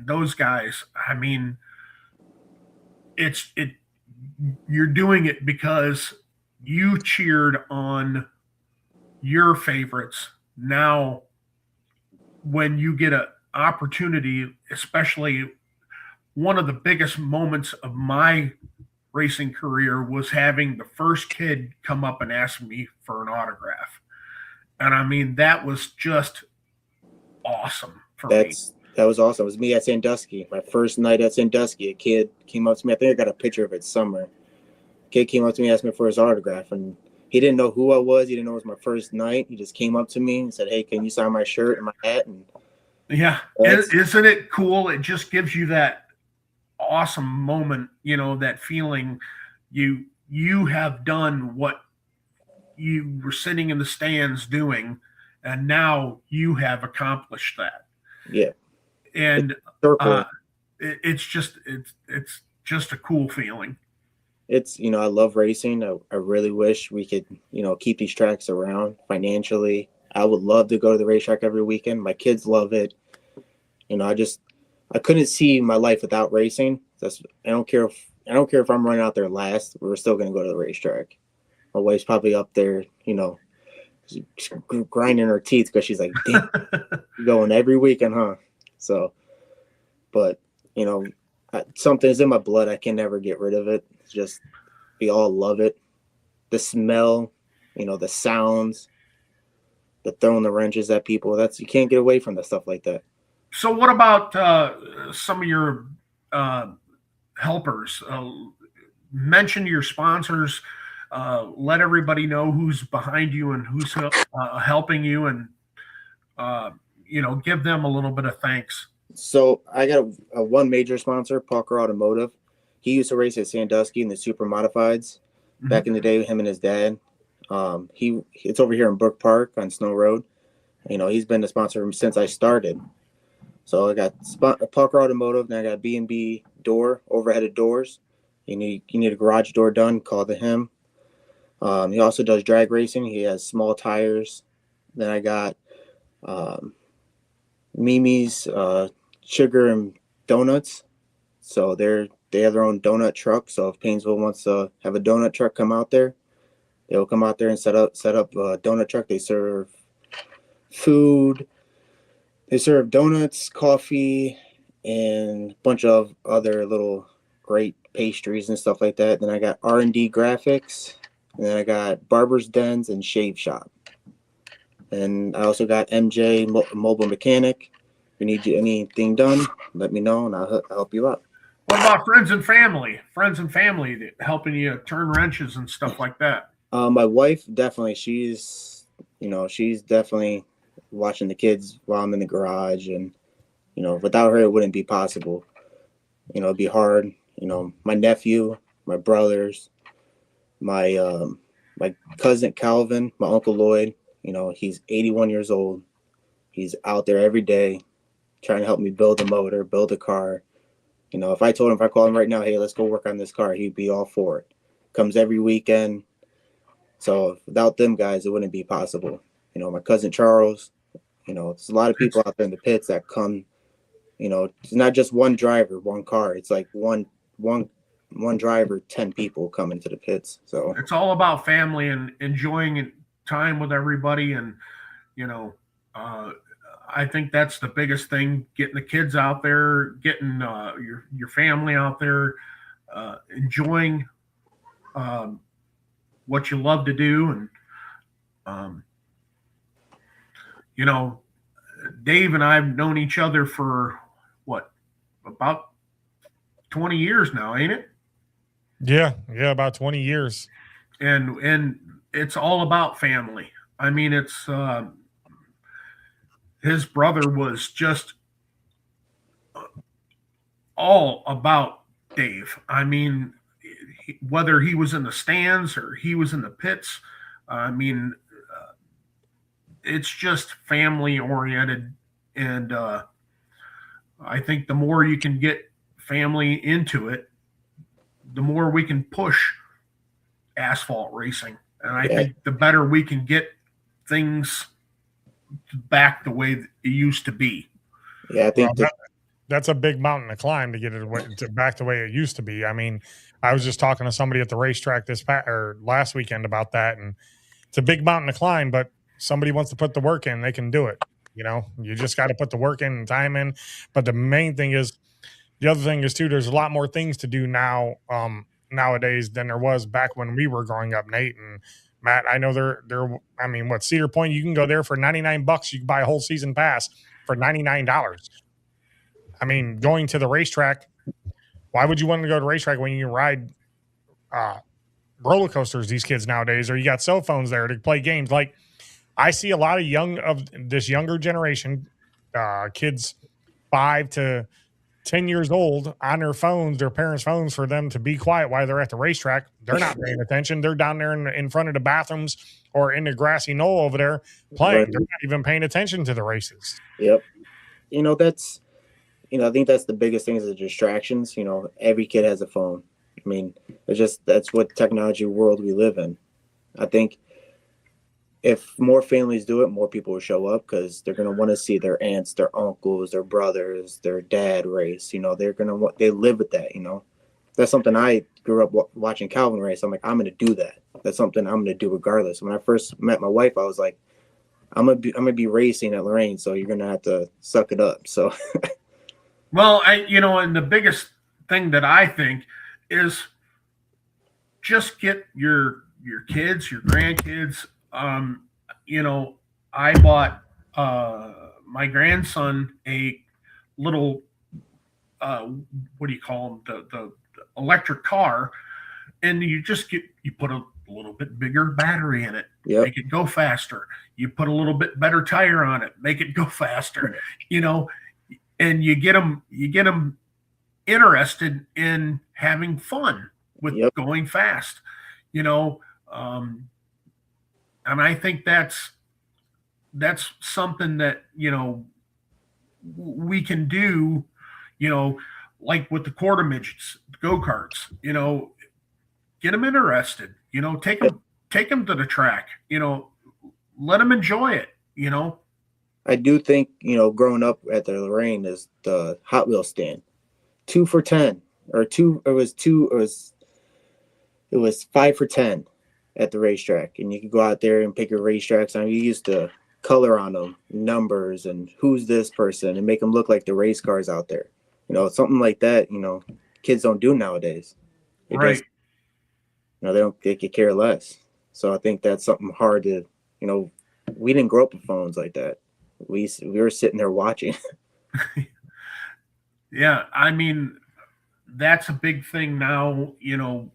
those guys. You're doing it because you cheered on your favorites. Now, when you get an opportunity, especially one of the biggest moments of my racing career was having the first kid come up and ask me for an autograph. And that was just awesome for me. That was awesome. It was me at Sandusky. My first night at Sandusky, a kid came up to me. I think I got a picture of it somewhere. Kid came up to me, asked me for his autograph, and he didn't know who I was. He didn't know it was my first night. He just came up to me and said, "Hey, can you sign my shirt and my hat?" And yeah, isn't it cool? It just gives you that awesome moment, that feeling you have done what you were sitting in the stands doing, and now you have accomplished that. Yeah. And it's just a cool feeling. It's, I love racing. I really wish we could, keep these tracks around financially. I would love to go to the racetrack every weekend. My kids love it. I couldn't see my life without racing. I don't care if I'm running out there last. We're still going to go to the racetrack. My wife's probably up there, grinding her teeth because she's like, "Damn, you're going every weekend, huh?" So, but something's in my blood. I can never get rid of it. It's just, we all love it. The smell, the sounds, the throwing the wrenches at people. You can't get away from the stuff like that. So what about some of your helpers? Mention your sponsors. Let everybody know who's behind you and who's helping you, and give them a little bit of thanks. So I got a one major sponsor, Parker Automotive. He used to race at Sandusky in the super modifieds back in the day with him and his dad. It's over here in Brook Park on Snow Road. He's been the sponsor since I started. So I got Parker Automotive, and I got B&B door, overheaded doors. You need a garage door done, call to him. He also does drag racing. He has small tires. Then I got Mimi's Sugar and Donuts. So they have their own donut truck. So if Painesville wants to have a donut truck come out there, they'll come out there and set up a donut truck. They serve food. They serve donuts, coffee, and a bunch of other little great pastries and stuff like that. Then I got R&D Graphics. And then I got Barber's Dens and Shave Shop. And I also got MJ Mobile Mechanic. If you need anything done, let me know and I'll help you out. What about friends and family? Friends and family helping you turn wrenches and stuff like that? My wife, definitely. She's definitely watching the kids while I'm in the garage. And, without her, it wouldn't be possible. It'd be hard. My nephew, my brothers, my cousin Calvin, my uncle Lloyd, he's 81 years old. He's out there every day trying to help me build a motor, build a car. If I call him right now, hey, let's go work on this car, he'd be all for it. Comes every weekend. So without them guys, it wouldn't be possible. My cousin Charles, there's a lot of people out there in the pits that come, it's not just one driver, one car. It's like one driver, 10 people come into the pits. So it's all about family and enjoying time with everybody. And, I think that's the biggest thing, getting the kids out there, getting your family out there, enjoying what you love to do. And, Dave and I have known each other for about 20 years now, ain't it? Yeah, about 20 years. And it's all about family. I mean, it's his brother was just all about Dave. I mean, whether he was in the stands or he was in the pits, I mean, it's just family oriented. And I think the more you can get family into it, the more we can push asphalt racing. And I think the better we can get things back the way it used to be. Yeah, I think that's a big mountain to climb to get it back the way it used to be. I mean, I was just talking to somebody at the racetrack last weekend about that, and it's a big mountain to climb, but somebody wants to put the work in, they can do it. You just got to put the work in and time in. But the other thing is too, there's a lot more things to do now, nowadays than there was back when we were growing up, Nate and Matt. I know I mean, Cedar Point, you can go there for $99. You can buy a whole season pass for $99. I mean, going to the racetrack, why would you want to go to the racetrack when you can ride roller coasters, these kids nowadays, or you got cell phones there to play games. Like I see a lot of this younger generation, kids 5 to 10 years old on their phones, their parents' phones, for them to be quiet while they're at the racetrack. They're not paying attention. They're down there in front of the bathrooms or in the grassy knoll over there playing. Right. They're not even paying attention to the races. Yep. That's, I think that's the biggest thing is the distractions. Every kid has a phone. I mean, that's what technology world we live in. I think if more families do it, more people will show up because they're going to want to see their aunts, their uncles, their brothers, their dad race. They're going to want, they live with that. That's something I grew up watching Calvin race. I'm like, I'm going to do that. That's something I'm going to do regardless. When I first met my wife, I was like, I'm gonna be racing at Lorraine, so you're gonna have to suck it up. So, well, and the biggest thing that I think is just get your kids, your grandkids. I bought my grandson a little what do you call them, the electric car, and you put a little bit bigger battery in it, yep. Make it go faster. You put a little bit better tire on it, make it go faster. And you get them interested in having fun with yep. going fast. And I think that's something that we can do. Like with the quarter midgets, go-karts. Get them interested. Take them to the track. Let them enjoy it. I do think growing up at the Lorraine is the Hot Wheels stand, 2 for $10 or two. It was 5 for $10 at the racetrack, and you could go out there and pick your racetracks. And you used to color on them, numbers, and who's this person, and make them look like the race cars out there. Something like that. Kids don't do nowadays. Right. They could care less. So I think that's something hard to, we didn't grow up with phones like that. We were sitting there watching. Yeah. I mean, that's a big thing now, and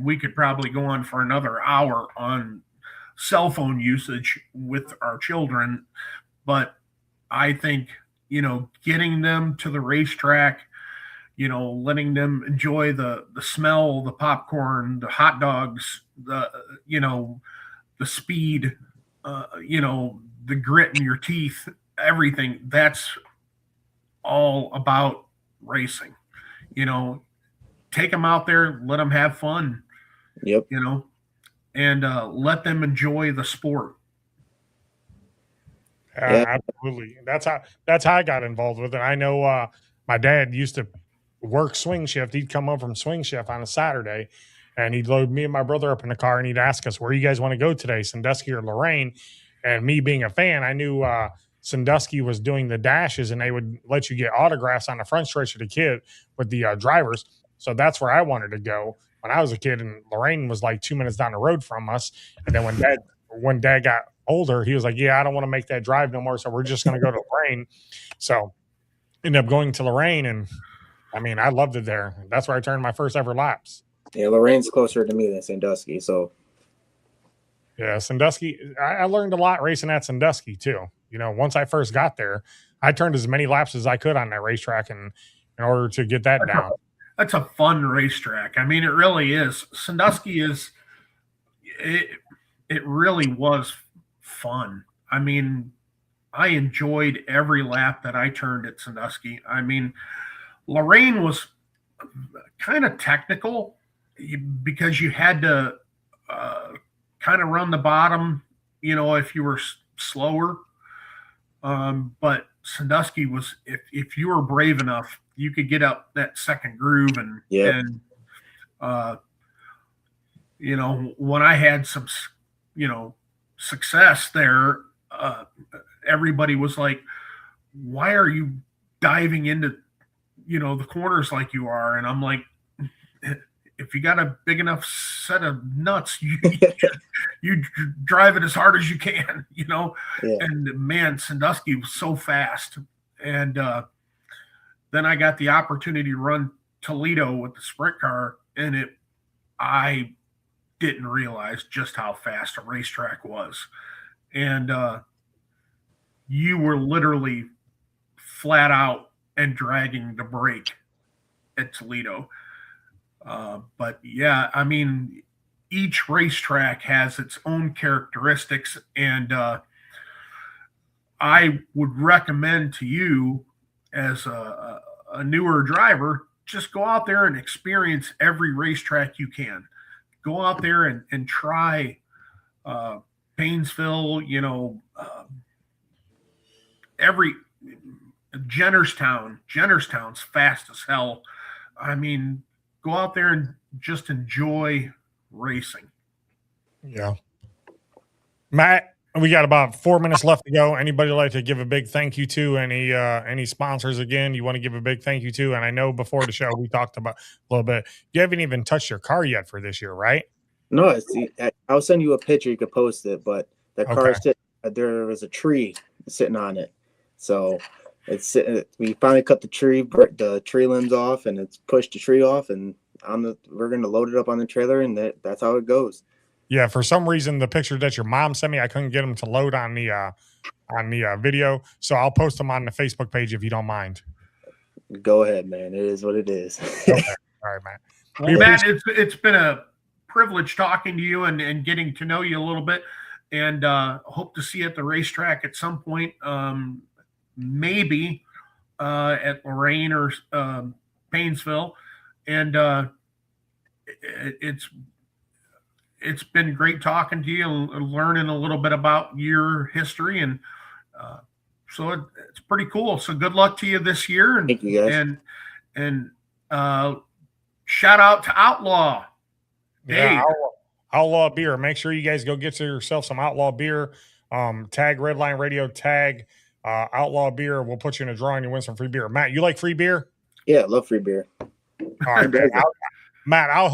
we could probably go on for another hour on cell phone usage with our children. But I think, getting them to the racetrack, letting them enjoy the smell, the popcorn, the hot dogs, the speed, the grit in your teeth, everything. That's all about racing. Take them out there, let them have fun. Yep. And let them enjoy the sport. Yeah. Absolutely. That's how I got involved with it. I know my dad used to work swing shift. He'd come home from swing shift on a Saturday, and he'd load me and my brother up in the car, and he'd ask us, where you guys want to go today, Sandusky or Lorraine? And me being a fan, I knew Sandusky was doing the dashes, and they would let you get autographs on the front stretch of the kid with the drivers. So that's where I wanted to go when I was a kid, and Lorraine was like 2 minutes down the road from us. And then when dad got older, he was like, yeah, I don't want to make that drive no more, so we're just going to go to Lorraine. So ended up going to Lorraine, and I mean, I loved it there. That's where I turned my first ever laps. Yeah, Lorraine's closer to me than Sandusky, so. Yeah, Sandusky, I learned a lot racing at Sandusky too. Once I first got there, I turned as many laps as I could on that racetrack, and in order to get that down. That's a fun racetrack. I mean, it really is. Sandusky is, it really was fun. I mean, I enjoyed every lap that I turned at Sandusky. I mean, Lorraine was kind of technical because you had to kind of run the bottom, if you were slower. But Sandusky was, if you were brave enough, you could get up that second groove and when I had some, success there, everybody was like, why are you diving into, the corners like you are? And I'm like, if you got a big enough set of nuts, you drive it as hard as you can, Yeah. And man, Sandusky was so fast. And then I got the opportunity to run Toledo with the sprint car, and it I didn't realize just how fast a racetrack was. And you were literally flat out and dragging the brake at Toledo. But yeah, I mean, each racetrack has its own characteristics, and I would recommend to you as a newer driver, just go out there and experience every racetrack you can. Go out there and try Painesville, every Jennerstown's fast as hell. I mean, go out there and just enjoy racing. Yeah. Matt, we got about 4 minutes left to go. Anybody like to give a big thank you to any sponsors again you want to give a big thank you to? And I know before the show we talked about a little bit. You haven't even touched your car yet for this year, right? No, I'll send you a picture. You could post it, but the car there was a tree sitting on it. So we finally cut the tree limbs off, and it's pushed the tree off, and we're going to load it up on the trailer, and that's how it goes. Yeah, for some reason, the picture that your mom sent me, I couldn't get them to load on the video. So I'll post them on the Facebook page if you don't mind. Go ahead, man. It is what it is. Okay. All right, Matt. Well, Matt, it's been a privilege talking to you and getting to know you a little bit, and hope to see you at the racetrack at some point. Maybe at Lorraine or Painesville, and it's been great talking to you and learning a little bit about your history, and so it's pretty cool. So good luck to you this year, and thank you guys. And shout out to Outlaw. Yeah, Outlaw beer. Make sure you guys go get yourself some Outlaw beer. Tag Redline Radio, tag Outlaw beer. We'll put you in a drawing. You win some free beer. Matt, you like free beer? Yeah, I love free beer. All right, Matt, I'll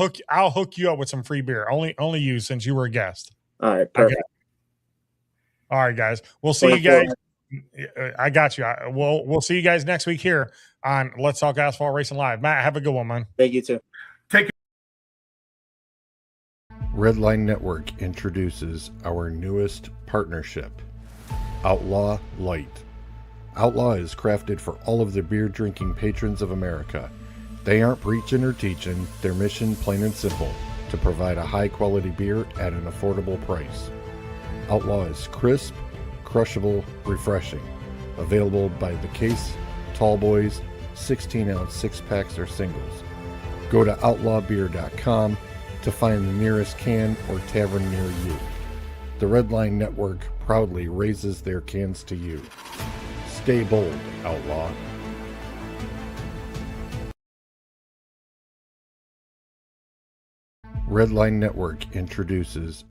hook you up with some free beer. Only you, since you were a guest. All right, perfect. Okay. All right, guys. We'll see you guys. I got you. We'll see you guys next week here on Let's Talk Asphalt Racing Live. Matt, have a good one, man. Thank you too. Take it. Redline Network introduces our newest partnership, Outlaw Light. Outlaw is crafted for all of the beer drinking patrons of America. They aren't preaching or teaching, their mission plain and simple, to provide a high quality beer at an affordable price. Outlaw is crisp, crushable, refreshing. Available by the case, tall boys, 16-ounce 6-packs or singles. Go to outlawbeer.com to find the nearest can or tavern near you. The Redline Network proudly raises their cans to you. Stay bold, Outlaw. Redline Network introduces